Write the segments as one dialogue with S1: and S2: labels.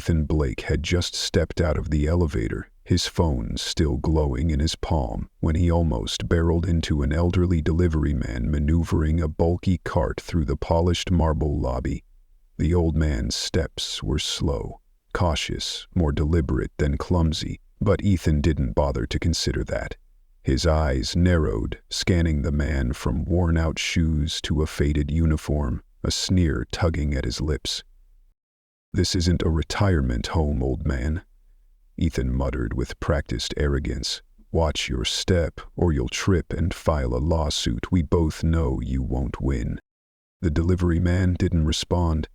S1: Ethan Blake had just stepped out of the elevator, his phone still glowing in his palm, when he almost barreled into an elderly delivery man maneuvering a bulky cart through the polished marble lobby. The old man's steps were slow, cautious, more deliberate than clumsy, but Ethan didn't bother to consider that. His eyes narrowed, scanning the man from worn-out shoes to a faded uniform, a sneer tugging at his lips. "This isn't a retirement home, old man," Ethan muttered with practiced arrogance. "Watch your step, or you'll trip and file a lawsuit we both know you won't win." The delivery man didn't respond.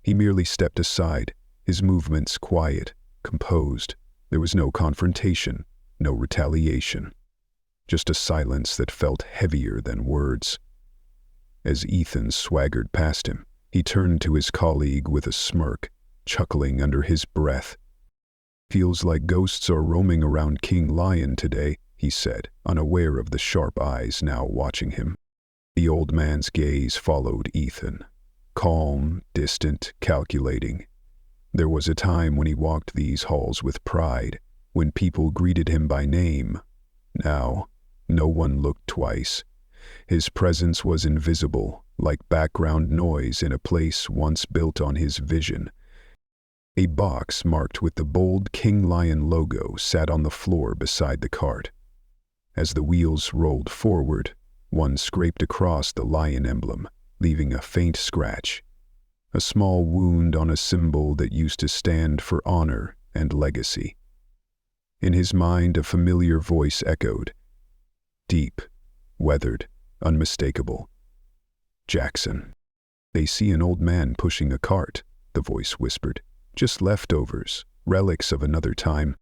S1: He merely stepped aside, his movements quiet, composed. There was no confrontation, no retaliation. Just a silence that felt heavier than words. As Ethan swaggered past him, he turned to his colleague with a smirk, chuckling under his breath. "Feels like ghosts are roaming around King Lion today," he said, unaware of the sharp eyes now watching him. The old man's gaze followed Ethan. Calm, distant, calculating. There was a time when he walked these halls with pride, when people greeted him by name. Now, no one looked twice. His presence was invisible, like background noise in a place once built on his vision. A box marked with the bold King Lion logo sat on the floor beside the cart. As the wheels rolled forward, one scraped across the lion emblem, leaving a faint scratch. A small wound on a symbol that used to stand for honor and legacy. In his mind, a familiar voice echoed. Deep, weathered, unmistakable. "Jackson." "They see an old man pushing a cart," the voice whispered. "Just leftovers, relics of another time."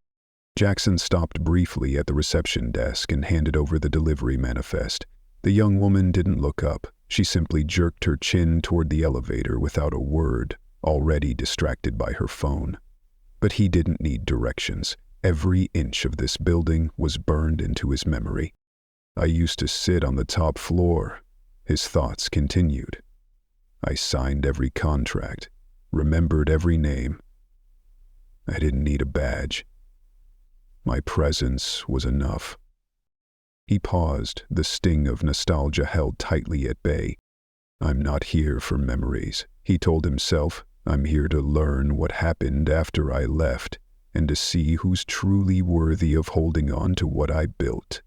S1: Jackson stopped briefly at the reception desk and handed over the delivery manifest. The young woman didn't look up. She simply jerked her chin toward the elevator without a word, already distracted by her phone. But he didn't need directions. Every inch of this building was burned into his memory. "I used to sit on the top floor," his thoughts continued. "I signed every contract, remembered every name. I didn't need a badge. My presence was enough." He paused, the sting of nostalgia held tightly at bay. "I'm not here for memories," he told himself. "I'm here to learn what happened after I left, and to see who's truly worthy of holding on to what I built."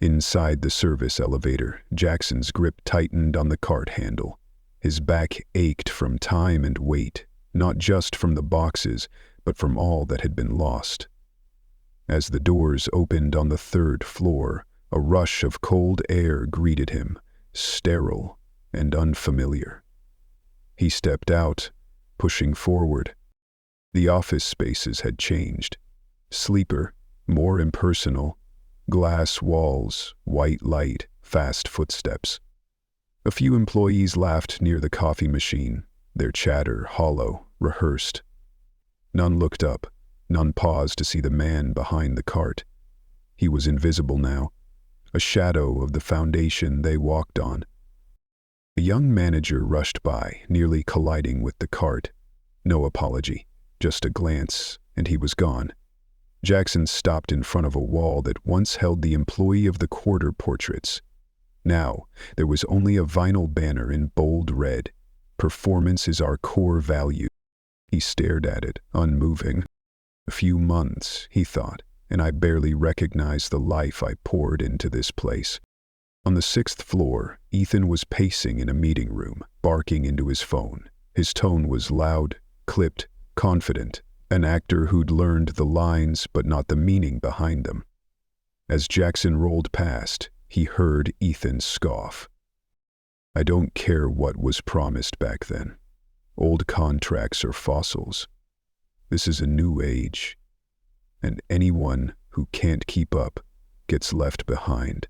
S1: Inside the service elevator, Jackson's grip tightened on the cart handle. His back ached from time and weight, not just from the boxes, but from all that had been lost. As the doors opened on the third floor, a rush of cold air greeted him, sterile and unfamiliar. He stepped out, pushing forward. The office spaces had changed. Sleeper, more impersonal, glass walls, white light, fast footsteps. A few employees laughed near the coffee machine, their chatter hollow, rehearsed. None looked up. None paused to see the man behind the cart. He was invisible now, a shadow of the foundation they walked on. A young manager rushed by, nearly colliding with the cart. No apology, just a glance, and he was gone. Jackson stopped in front of a wall that once held the Employee of the Quarter portraits. Now, there was only a vinyl banner in bold red. "Performance is our core value." He stared at it, unmoving. "A few months," he thought, "and I barely recognized the life I poured into this place." On the 6th floor, Ethan was pacing in a meeting room, barking into his phone. His tone was loud, clipped, confident, an actor who'd learned the lines but not the meaning behind them. As Jackson rolled past, he heard Ethan scoff. "I don't care what was promised back then. Old contracts are fossils. This is a new age, and anyone who can't keep up gets left behind."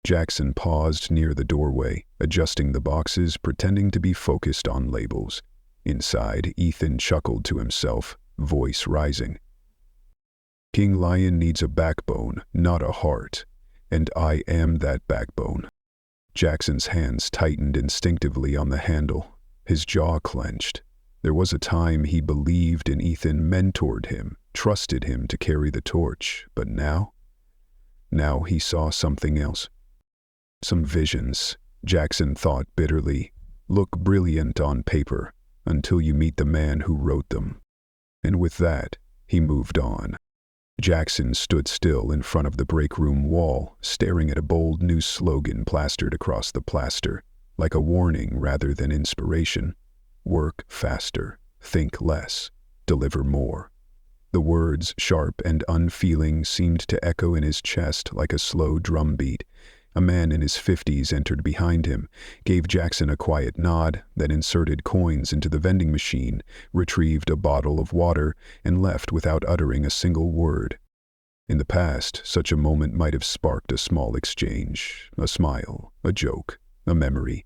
S1: Jackson paused near the doorway, adjusting the boxes, pretending to be focused on labels. Inside, Ethan chuckled to himself, voice rising. "King Lion needs a backbone, not a heart, and I am that backbone." Jackson's hands tightened instinctively on the handle, his jaw clenched. There was a time he believed in Ethan, mentored him, trusted him to carry the torch, but now he saw something else. Some visions, Jackson thought bitterly, look brilliant on paper until you meet the man who wrote them. And with that, he moved on. Jackson stood still in front of the break room wall, staring at a bold new slogan plastered across the plaster, like a warning rather than inspiration. Work faster, think less, deliver more. The words, sharp and unfeeling, seemed to echo in his chest like a slow drumbeat. A man in his 50s entered behind him, gave Jackson a quiet nod, then inserted coins into the vending machine, retrieved a bottle of water, and left without uttering a single word. In the past, such a moment might have sparked a small exchange, a smile, a joke, a memory.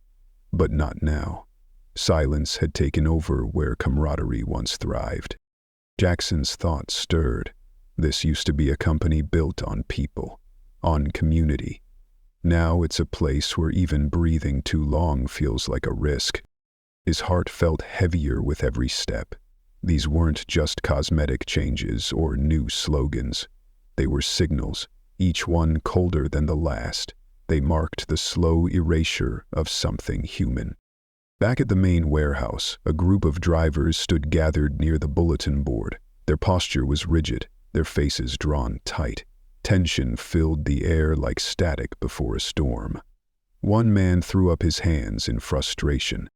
S1: But not now. Silence had taken over where camaraderie once thrived. Jackson's thoughts stirred. This used to be a company built on people, on community. Now it's a place where even breathing too long feels like a risk. His heart felt heavier with every step. These weren't just cosmetic changes or new slogans. They were signals, each one colder than the last. They marked the slow erasure of something human. Back at the main warehouse, a group of drivers stood gathered near the bulletin board. Their posture was rigid, their faces drawn tight. Tension filled the air like static before a storm. One man threw up his hands in frustration.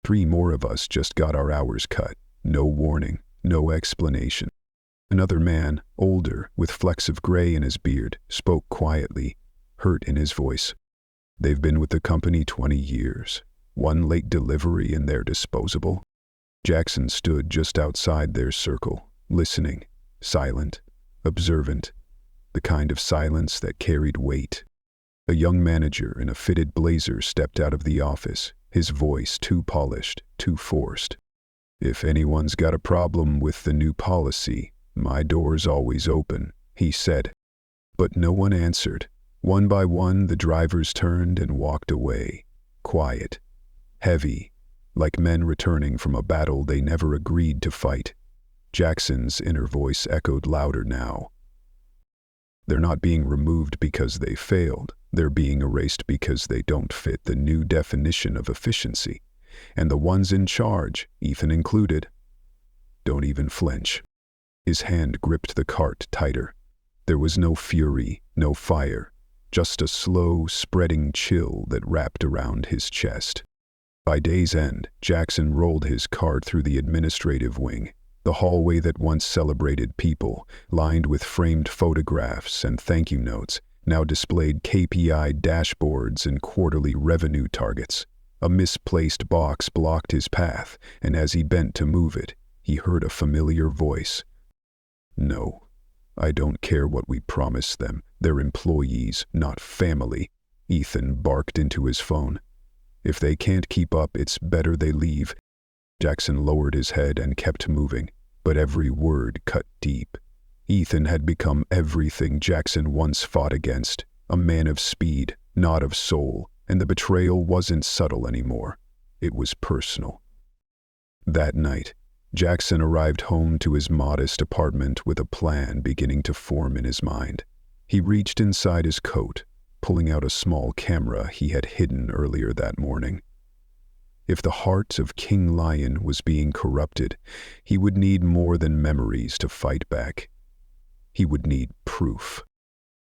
S1: 3 more of us just got our hours cut. No warning, no explanation. Another man, older, with flecks of gray in his beard, spoke quietly, hurt in his voice. They've been with the company 20 years. 1 late delivery and they're disposable. Jackson stood just outside their circle, listening, silent, observant. The kind of silence that carried weight. A young manager in a fitted blazer stepped out of the office, his voice too polished, too forced. If anyone's got a problem with the new policy, my door's always open, he said. But no one answered. One by one, the drivers turned and walked away, quiet, heavy, like men returning from a battle they never agreed to fight. Jackson's inner voice echoed louder now. They're not being removed because they failed. They're being erased because they don't fit the new definition of efficiency. And the ones in charge, Ethan included, don't even flinch. His hand gripped the cart tighter. There was no fury, no fire, just a slow, spreading chill that wrapped around his chest. By day's end, Jackson rolled his cart through the administrative wing. The hallway that once celebrated people, lined with framed photographs and thank you notes, now displayed KPI dashboards and quarterly revenue targets. A misplaced box blocked his path, and as he bent to move it, he heard a familiar voice. No, I don't care what we promised them. They're employees, not family. Ethan barked into his phone. If they can't keep up, it's better they leave. Jackson lowered his head and kept moving, but every word cut deep. Ethan had become everything Jackson once fought against, a man of speed, not of soul, and the betrayal wasn't subtle anymore. It was personal. That night, Jackson arrived home to his modest apartment with a plan beginning to form in his mind. He reached inside his coat, pulling out a small camera he had hidden earlier that morning. If the heart of King Lion was being corrupted, he would need more than memories to fight back. He would need proof.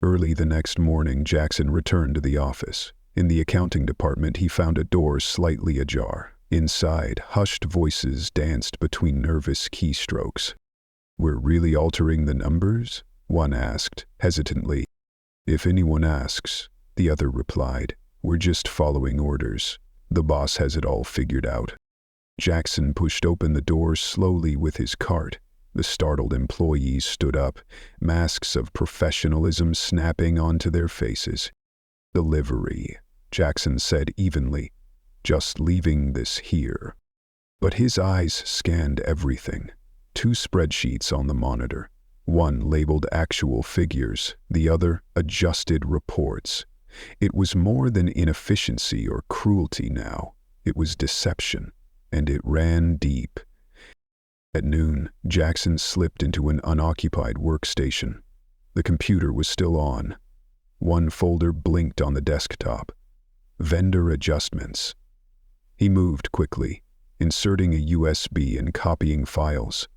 S1: Early the next morning, Jackson returned to the office. In the accounting department, he found a door slightly ajar. Inside, hushed voices danced between nervous keystrokes. "We're really altering the numbers?" one asked, hesitantly. "If anyone asks," the other replied, "we're just following orders. The boss has it all figured out." Jackson pushed open the door slowly with his cart. The startled employees stood up, masks of professionalism snapping onto their faces. "Delivery," Jackson said evenly. "Just leaving this here." But his eyes scanned everything. 2 spreadsheets on the monitor. One labeled actual figures, the other adjusted reports. It was more than inefficiency or cruelty now. It was deception, and it ran deep. At noon, Jackson slipped into an unoccupied workstation. The computer was still on. One folder blinked on the desktop. Vendor adjustments. He moved quickly, inserting a USB and copying files.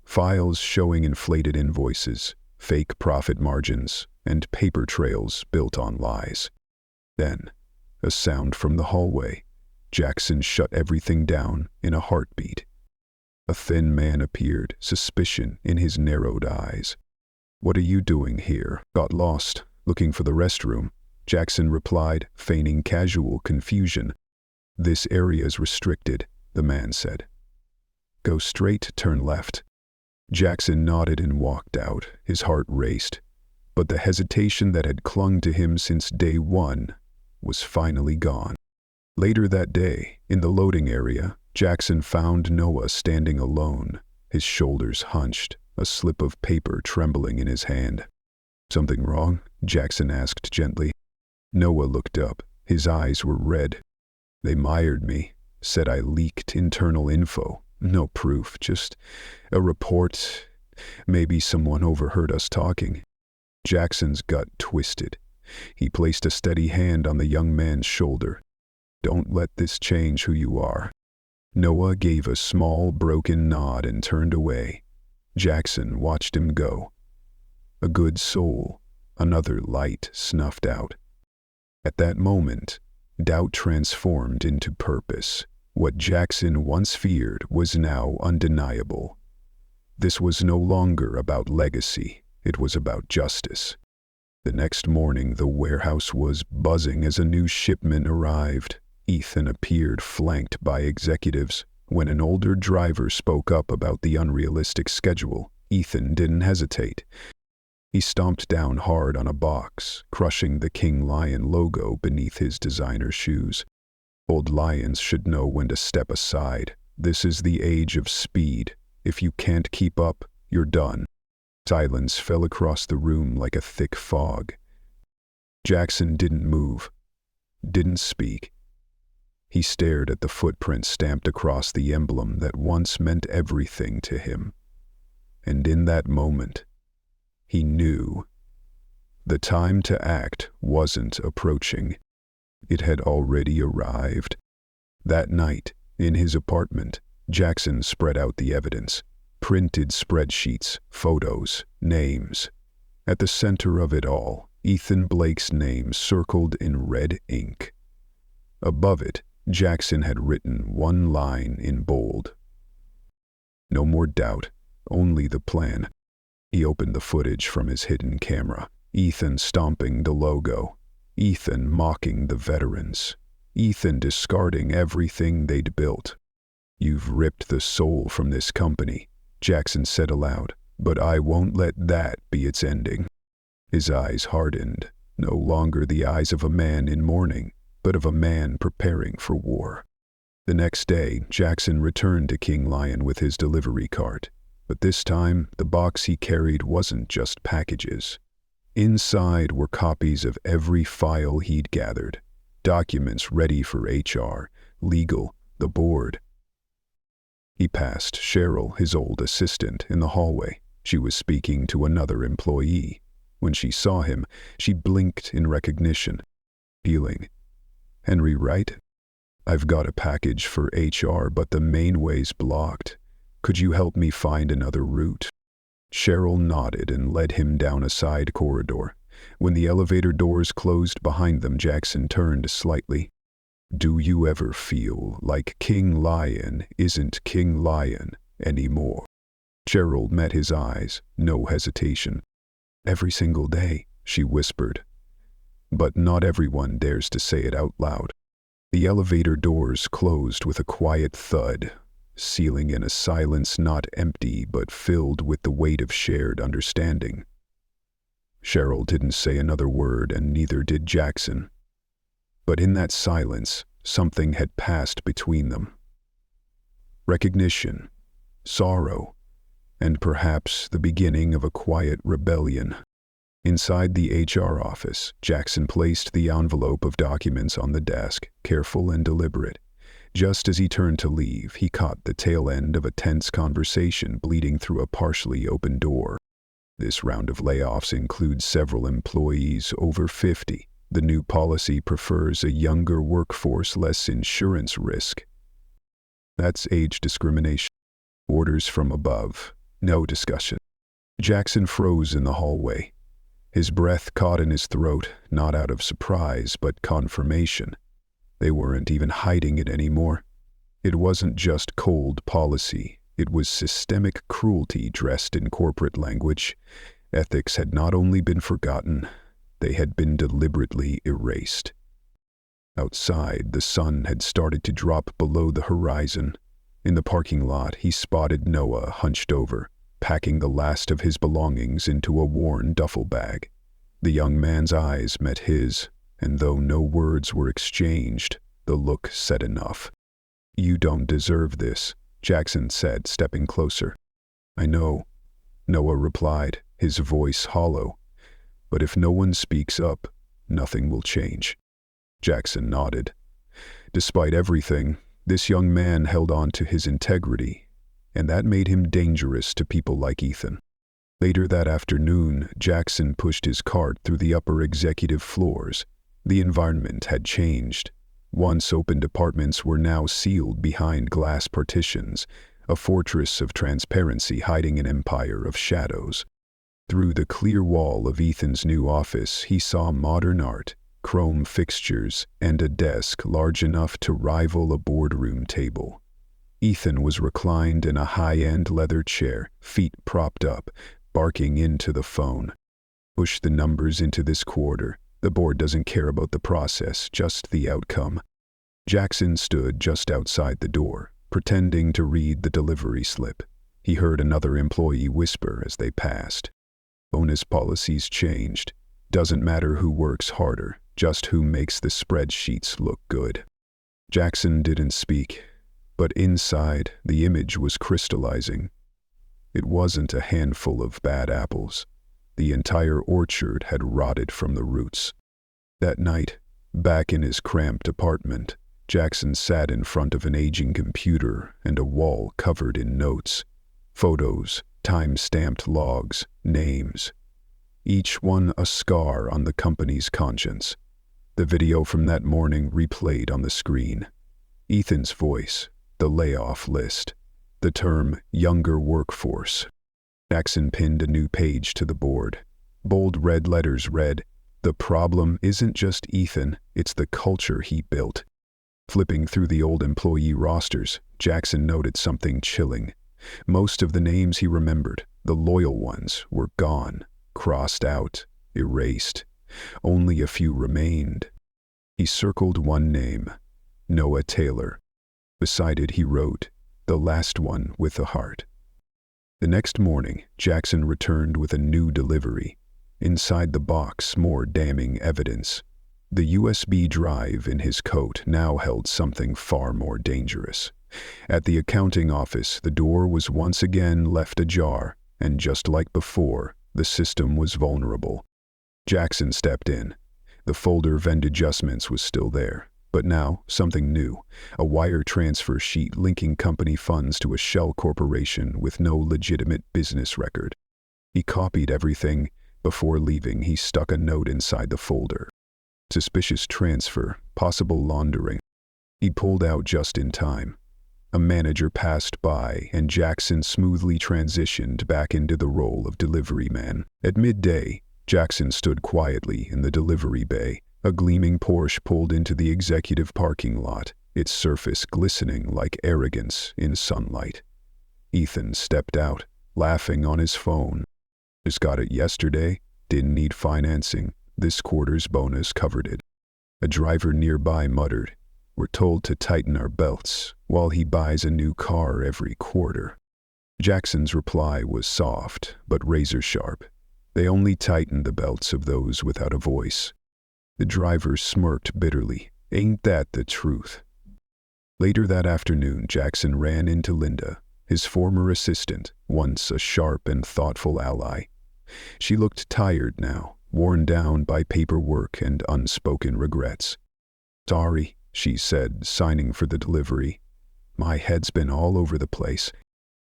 S1: Files showing inflated invoices, fake profit margins, and paper trails built on lies. Then, a sound from the hallway. Jackson shut everything down in a heartbeat. A thin man appeared, suspicion in his narrowed eyes. "What are you doing here?" "Got lost, looking for the restroom," Jackson replied, feigning casual confusion. "This area's restricted," the man said. "Go straight, turn left." Jackson nodded and walked out. His heart raced, but the hesitation that had clung to him since day one was finally gone. Later that day, in the loading area, Jackson found Noah standing alone, his shoulders hunched, a slip of paper trembling in his hand. "Something wrong?" Jackson asked gently. Noah looked up. His eyes were red. "They mired me, said I leaked internal info. No proof, just a report. Maybe someone overheard us talking." Jackson's gut twisted. He placed a steady hand on the young man's shoulder. "Don't let this change who you are." Noah gave a small, broken nod and turned away. Jackson watched him go. A good soul, another light snuffed out. At that moment, doubt transformed into purpose. What Jackson once feared was now undeniable. This was no longer about legacy, it was about justice. The next morning, the warehouse was buzzing as a new shipment arrived. Ethan appeared flanked by executives. When an older driver spoke up about the unrealistic schedule, Ethan didn't hesitate. He stomped down hard on a box, crushing the King Lion logo beneath his designer shoes. Old lions should know when to step aside. This is the age of speed. If you can't keep up, you're done. Silence fell across the room like a thick fog. Jackson didn't move, didn't speak. He stared at the footprint stamped across the emblem that once meant everything to him. And in that moment, he knew. The time to act wasn't approaching. It had already arrived. That night, in his apartment, Jackson spread out the evidence. Printed spreadsheets, photos, names. At the center of it all, Ethan Blake's name circled in red ink. Above it, Jackson had written one line in bold. No more doubt, only the plan. He opened the footage from his hidden camera. Ethan stomping the logo. Ethan mocking the veterans. Ethan discarding everything they'd built. "You've ripped the soul from this company," Jackson said aloud, "but I won't let that be its ending." His eyes hardened, no longer the eyes of a man in mourning, but of a man preparing for war. The next day, Jackson returned to King Lion with his delivery cart, but this time the box he carried wasn't just packages. Inside were copies of every file he'd gathered, documents ready for HR, legal, the board. He passed Cheryl, his old assistant, in the hallway. She was speaking to another employee. When she saw him, she blinked in recognition. Peeling. "Henry, right? I've got a package for HR, but the main way's blocked. Could you help me find another route?" Cheryl nodded and led him down a side corridor. When the elevator doors closed behind them, Jackson turned slightly. "Do you ever feel like King Lion isn't King Lion anymore?" Cheryl met his eyes, no hesitation. "Every single day," she whispered. But not everyone dares to say it out loud. The elevator doors closed with a quiet thud, sealing in a silence not empty but filled with the weight of shared understanding. Cheryl didn't say another word, and neither did Jackson. But in that silence, something had passed between them. Recognition, sorrow, and perhaps the beginning of a quiet rebellion. Inside the HR office, Jackson placed the envelope of documents on the desk, careful and deliberate. Just as he turned to leave, he caught the tail end of a tense conversation bleeding through a partially open door. This round of layoffs includes several employees over 50. The new policy prefers a younger workforce, less insurance risk. That's age discrimination. Orders from above. No discussion. Jackson froze in the hallway. His breath caught in his throat, not out of surprise, but confirmation. They weren't even hiding it anymore. It wasn't just cold policy. It was systemic cruelty dressed in corporate language. Ethics had not only been forgotten, they had been deliberately erased. Outside, the sun had started to drop below the horizon. In the parking lot, he spotted Noah hunched over, packing the last of his belongings into a worn duffel bag. The young man's eyes met his, and though no words were exchanged, the look said enough. "You don't deserve this," Jackson said, stepping closer. "I know," Noah replied, his voice hollow. "But if no one speaks up, nothing will change." Jackson nodded. Despite everything, this young man held on to his integrity, and that made him dangerous to people like Ethan. Later that afternoon, Jackson pushed his cart through the upper executive floors. The environment had changed. Once open departments were now sealed behind glass partitions, a fortress of transparency hiding an empire of shadows. Through the clear wall of Ethan's new office, he saw modern art, chrome fixtures, and a desk large enough to rival a boardroom table. Ethan was reclined in a high-end leather chair, feet propped up, barking into the phone. "Push the numbers into this quarter. The board doesn't care about the process, just the outcome." Jackson stood just outside the door, pretending to read the delivery slip. He heard another employee whisper as they passed. "Bonus policies changed. Doesn't matter who works harder, just who makes the spreadsheets look good." Jackson didn't speak, but inside, the image was crystallizing. It wasn't a handful of bad apples. The entire orchard had rotted from the roots. That night, back in his cramped apartment, Jackson sat in front of an aging computer and a wall covered in notes. Photos, time-stamped logs, names. Each one a scar on the company's conscience. The video from that morning replayed on the screen. Ethan's voice, the layoff list, the term younger workforce. Jackson pinned a new page to the board. Bold red letters read, "The problem isn't just Ethan, it's the culture he built." Flipping through the old employee rosters, Jackson noted something chilling. Most of the names he remembered, the loyal ones, were gone, crossed out, erased. Only a few remained. He circled one name, Noah Taylor. Beside it he wrote, "The last one with a heart." The next morning, Jackson returned with a new delivery. Inside the box, more damning evidence. The USB drive in his coat now held something far more dangerous. At the accounting office, the door was once again left ajar, and just like before, the system was vulnerable. Jackson stepped in. The folder of end adjustments was still there, but now something new, a wire transfer sheet linking company funds to a shell corporation with no legitimate business record. He copied everything. Before leaving, he stuck a note inside the folder. Suspicious transfer, possible laundering. He pulled out just in time. A manager passed by, and Jackson smoothly transitioned back into the role of delivery man. At midday, Jackson stood quietly in the delivery bay. A gleaming Porsche pulled into the executive parking lot, its surface glistening like arrogance in sunlight. Ethan stepped out, laughing on his phone. "Just got it yesterday, didn't need financing, this quarter's bonus covered it." A driver nearby muttered, "We're told to tighten our belts, while he buys a new car every quarter." Jackson's reply was soft, but razor-sharp. "They only tighten the belts of those without a voice." The driver smirked bitterly. "Ain't that the truth?" Later that afternoon, Jackson ran into Linda, his former assistant, once a sharp and thoughtful ally. She looked tired now, worn down by paperwork and unspoken regrets. "Sorry," she said, signing for the delivery. My head's been all over the place.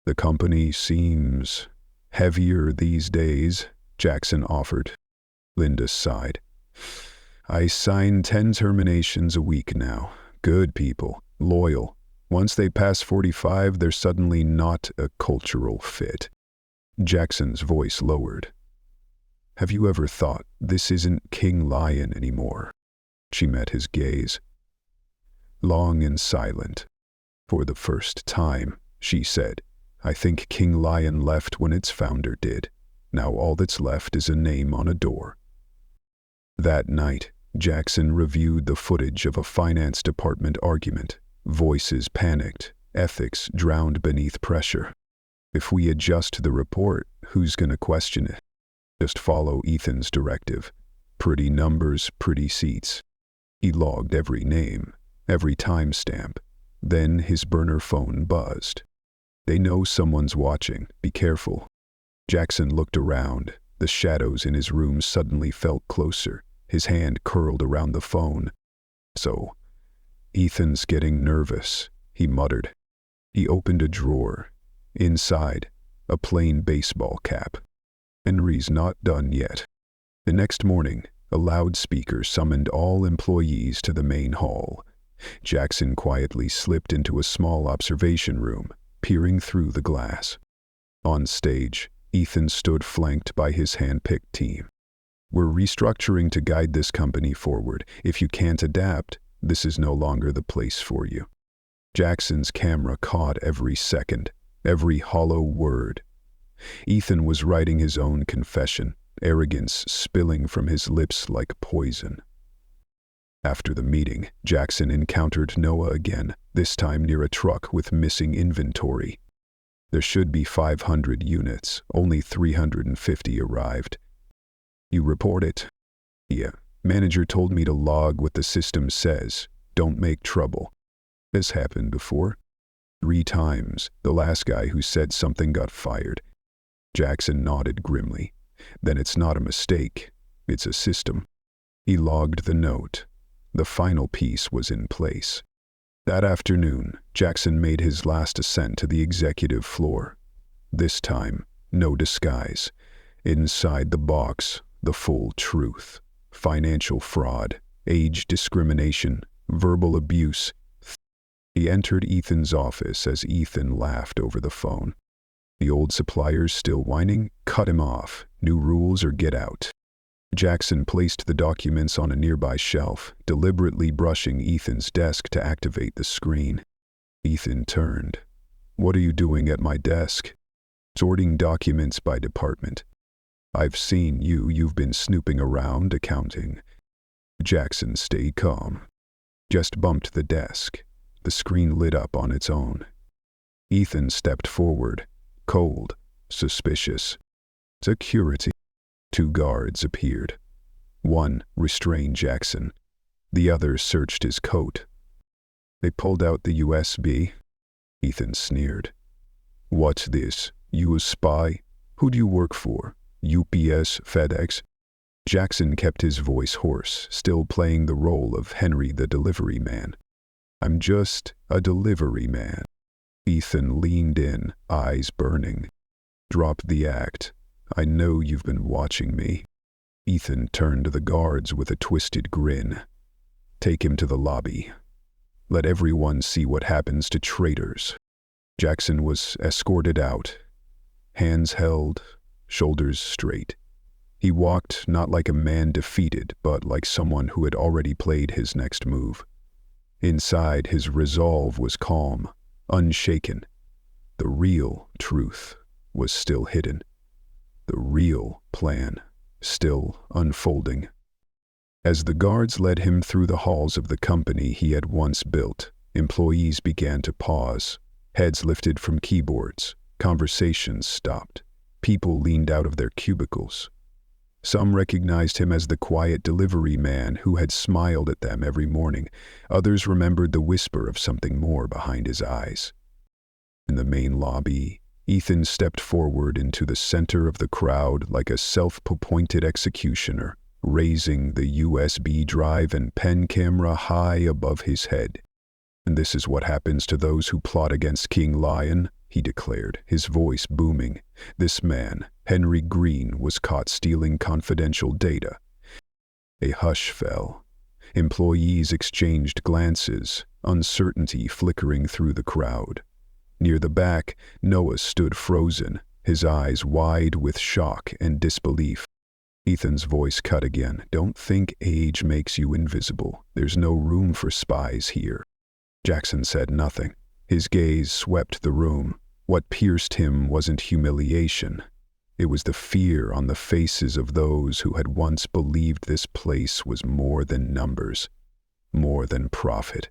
S1: The company seems heavier these days, Jackson offered. Linda sighed. I sign 10 terminations a week now. Good people, loyal. Once they pass 45, they're suddenly not a cultural fit. Jackson's voice lowered. Have you ever thought this isn't King Lion anymore? She met his gaze. Long and silent. For the first time, she said, I think King Lion left when its founder did. Now all that's left is a name on a door. That night, Jackson reviewed the footage of a finance department argument. Voices panicked, ethics drowned beneath pressure. If we adjust the report, who's gonna question it? Just follow Ethan's directive. Pretty numbers, pretty seats. He logged every name, every timestamp. Then his burner phone buzzed. They know someone's watching. Be careful. Jackson looked around. The shadows in his room suddenly felt closer. His hand curled around the phone. So, Ethan's getting nervous, he muttered. He opened a drawer. Inside, a plain baseball cap. Henry's not done yet. The next morning, a loudspeaker summoned all employees to the main hall. Jackson quietly slipped into a small observation room, peering through the glass. On stage, Ethan stood flanked by his hand-picked team. We're restructuring to guide this company forward. If you can't adapt, this is no longer the place for you. Jackson's camera caught every second, every hollow word. Ethan was writing his own confession, arrogance spilling from his lips like poison. After the meeting, Jackson encountered Noah again, this time near a truck with missing inventory. There should be 500 units, only 350 arrived. You report it? Yeah. Manager told me to log what the system says. Don't make trouble. This happened before. 3 times. The last guy who said something got fired. Jackson nodded grimly. Then it's not a mistake. It's a system. He logged the note. The final piece was in place. That afternoon, Jackson made his last ascent to the executive floor. This time, no disguise. Inside the box, the full truth. Financial fraud, age discrimination, verbal abuse. He entered Ethan's office as Ethan laughed over the phone. The old suppliers still whining? Cut him off. New rules or get out. Jackson placed the documents on a nearby shelf, deliberately brushing Ethan's desk to activate the screen. Ethan turned. What are you doing at my desk? Sorting documents by department. I've seen you. You've been snooping around accounting. Jackson stayed calm. Just bumped the desk. The screen lit up on its own. Ethan stepped forward, cold, suspicious. Security. 2 guards appeared. One restrained Jackson. The other searched his coat. They pulled out the USB. Ethan sneered. What's this? You a spy? Who do you work for? UPS, FedEx? Jackson kept his voice hoarse, still playing the role of Henry the delivery man. I'm just a delivery man. Ethan leaned in, eyes burning. Drop the act. I know you've been watching me. Ethan turned to the guards with a twisted grin. Take him to the lobby. Let everyone see what happens to traitors. Jackson was escorted out. Hands held, shoulders straight. He walked not like a man defeated, but like someone who had already played his next move. Inside, his resolve was calm, unshaken. The real truth was still hidden. The real plan still unfolding. As the guards led him through the halls of the company he had once built, employees began to pause. Heads lifted from keyboards. Conversations stopped. People leaned out of their cubicles. Some recognized him as the quiet delivery man who had smiled at them every morning. Others remembered the whisper of something more behind his eyes. In the main lobby, Ethan stepped forward into the center of the crowd like a self-appointed executioner, raising the USB drive and pen camera high above his head. "And this is what happens to those who plot against King Lion," he declared, his voice booming. "This man, Henry Green, was caught stealing confidential data." A hush fell. Employees exchanged glances, uncertainty flickering through the crowd. Near the back, Noah stood frozen, his eyes wide with shock and disbelief. Ethan's voice cut again. "Don't think age makes you invisible. There's no room for spies here." Jackson said nothing. His gaze swept the room. What pierced him wasn't humiliation. It was the fear on the faces of those who had once believed this place was more than numbers, more than profit.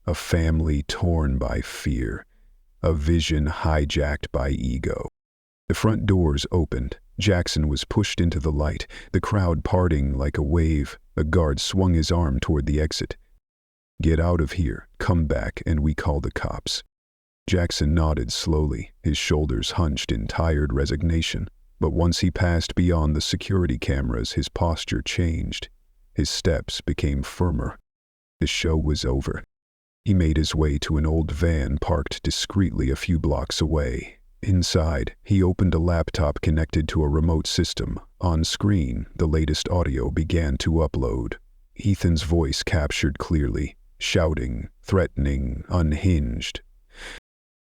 S1: A family torn by fear, a vision hijacked by ego. The front doors opened. Jackson was pushed into the light, the crowd parting like a wave. A guard swung his arm toward the exit. "Get out of here, come back, and we call the cops." Jackson nodded slowly, his shoulders hunched in tired resignation. But once he passed beyond the security cameras, his posture changed. His steps became firmer. The show was over. He made his way to an old van parked discreetly a few blocks away. Inside, he opened a laptop connected to a remote system. On screen, the latest audio began to upload. Ethan's voice captured clearly, shouting, threatening, unhinged.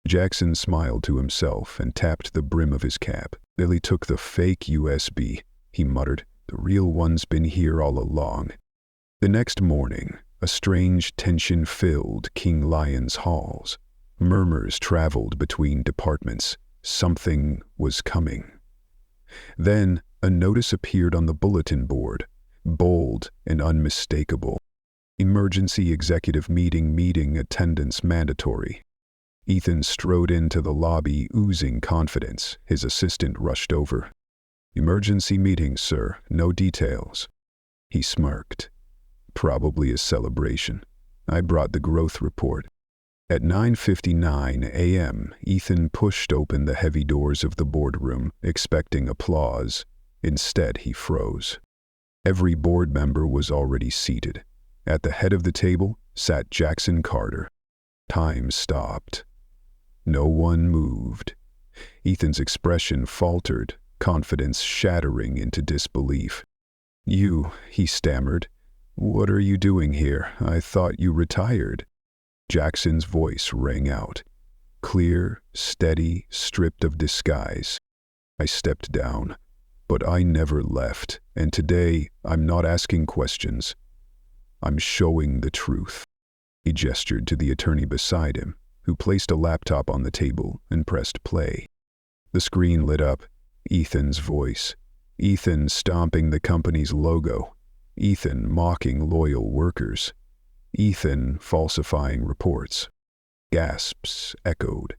S1: Jackson smiled to himself and tapped the brim of his cap. "Billy took the fake USB," he muttered. "The real one's been here all along." The next morning, a strange tension filled King Lion's halls. Murmurs traveled between departments. Something was coming. Then, a notice appeared on the bulletin board, bold and unmistakable. "Emergency executive meeting attendance mandatory." Ethan strode into the lobby, oozing confidence. His assistant rushed over. "Emergency meeting, sir. No details." He smirked. "Probably a celebration. I brought the growth report." At 9:59 a.m., Ethan pushed open the heavy doors of the boardroom, expecting applause. Instead, he froze. Every board member was already seated. At the head of the table sat Jackson Carter. Time stopped. No one moved. Ethan's expression faltered, confidence shattering into disbelief. "You," he stammered. "What are you doing here? I thought you retired." Jackson's voice rang out, clear, steady, stripped of disguise. "I stepped down, but I never left, and today I'm not asking questions. I'm showing the truth." He gestured to the attorney beside him, who placed a laptop on the table and pressed play. The screen lit up. Ethan's voice. Ethan stomping the company's logo. Ethan mocking loyal workers. Ethan falsifying reports. Gasps echoed.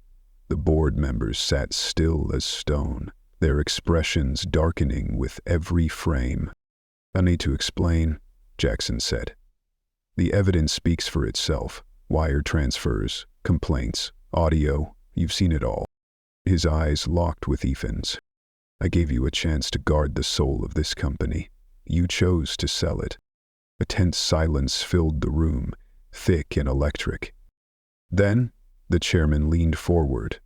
S1: The board members sat still as stone, their expressions darkening with every frame. "I need to explain," Jackson said. "The evidence speaks for itself. Wire transfers, complaints, audio, you've seen it all." His eyes locked with Ethan's. "I gave you a chance to guard the soul of this company. You chose to sell it." A tense silence filled the room, thick and electric. Then, the chairman leaned forward.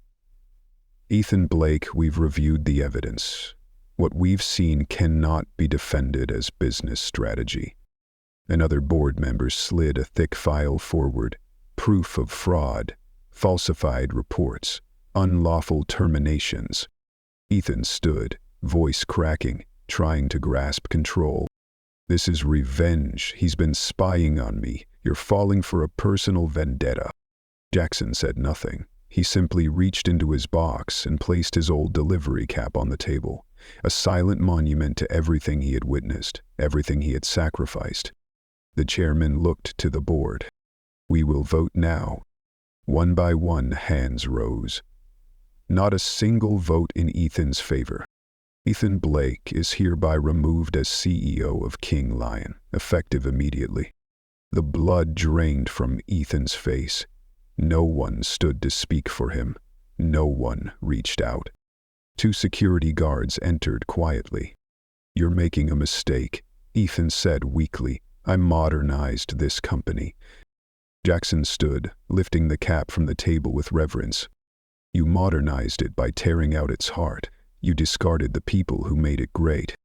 S1: "Ethan Blake, we've reviewed the evidence. What we've seen cannot be defended as business strategy." Another board member slid a thick file forward. Proof of fraud, falsified reports, unlawful terminations. Ethan stood, voice cracking, trying to grasp control. "This is revenge. He's been spying on me. You're falling for a personal vendetta." Jackson said nothing. He simply reached into his box and placed his old delivery cap on the table, a silent monument to everything he had witnessed, everything he had sacrificed. The chairman looked to the board. "We will vote now." One by one, hands rose. Not a single vote in Ethan's favor. Ethan Blake is hereby removed as CEO of King Lion, effective immediately. The blood drained from Ethan's face. No one stood to speak for him. No one reached out. 2 security guards entered quietly. "You're making a mistake," Ethan said weakly. I modernized this company. Jackson stood, lifting the cap from the table with reverence. You modernized it by tearing out its heart. You discarded the people who made it great.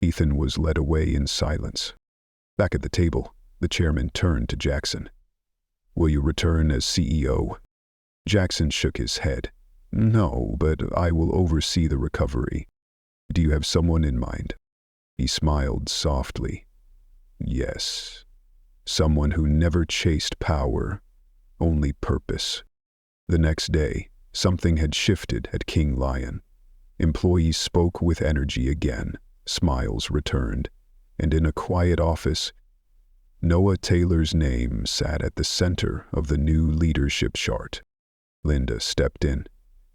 S1: Ethan was led away in silence. Back at the table, the chairman turned to Jackson. Will you return as CEO? Jackson shook his head. No, but I will oversee the recovery. Do you have someone in mind? He smiled softly. Yes. Someone who never chased power, only purpose. The next day, something had shifted at King Lion. Employees spoke with energy again, smiles returned, and in a quiet office, Noah Taylor's name sat at the center of the new leadership chart. Linda stepped in.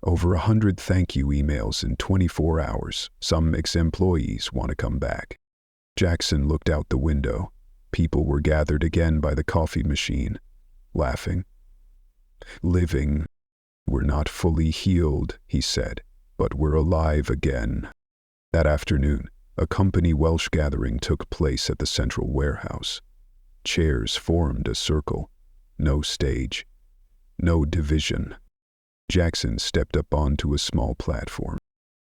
S1: Over 100 thank you emails in 24 hours. Some ex-employees want to come back. Jackson looked out the window. People were gathered again by the coffee machine, laughing, living. We're not fully healed, he said, but we're alive again. That afternoon, a company Welsh gathering took place at the central warehouse. Chairs formed a circle. No stage. No division. Jackson stepped up onto a small platform.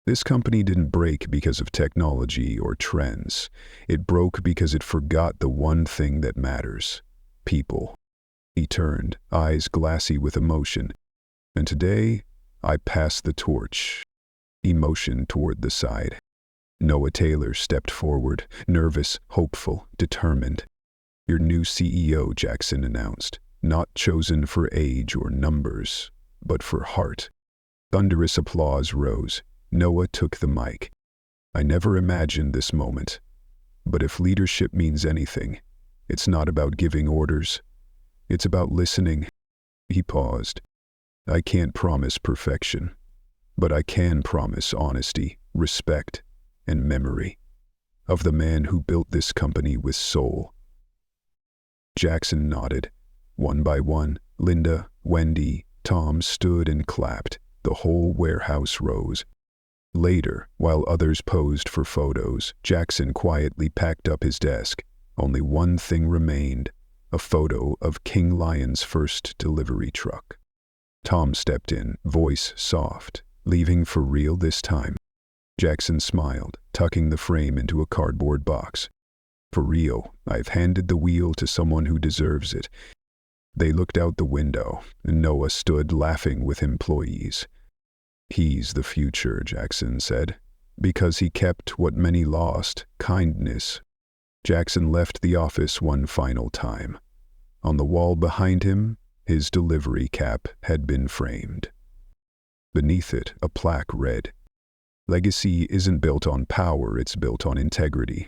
S1: This company didn't break because of technology or trends. It broke because it forgot the one thing that matters: people. He turned, eyes glassy with emotion. And today, I pass the torch. He motioned toward the side. Noah Taylor stepped forward, nervous, hopeful, determined. Your new CEO, Jackson announced, not chosen for age or numbers, but for heart. Thunderous applause rose. Noah took the mic. I never imagined this moment. But if leadership means anything, it's not about giving orders. It's about listening. He paused. I can't promise perfection, but I can promise honesty, respect, and memory of the man who built this company with soul. Jackson nodded. One by one, Linda, Wendy, Tom stood and clapped. The whole warehouse rose. Later, while others posed for photos, Jackson quietly packed up his desk. Only one thing remained: a photo of King Lion's first delivery truck. Tom stepped in, voice soft. Leaving for real this time? Jackson smiled, tucking the frame into a cardboard box. For real, I've handed the wheel to someone who deserves it. They looked out the window, and Noah stood laughing with employees. He's the future, Jackson said, because he kept what many lost: kindness. Jackson left the office one final time. On the wall behind him, his delivery cap had been framed. Beneath it, a plaque read, Legacy isn't built on power, it's built on integrity.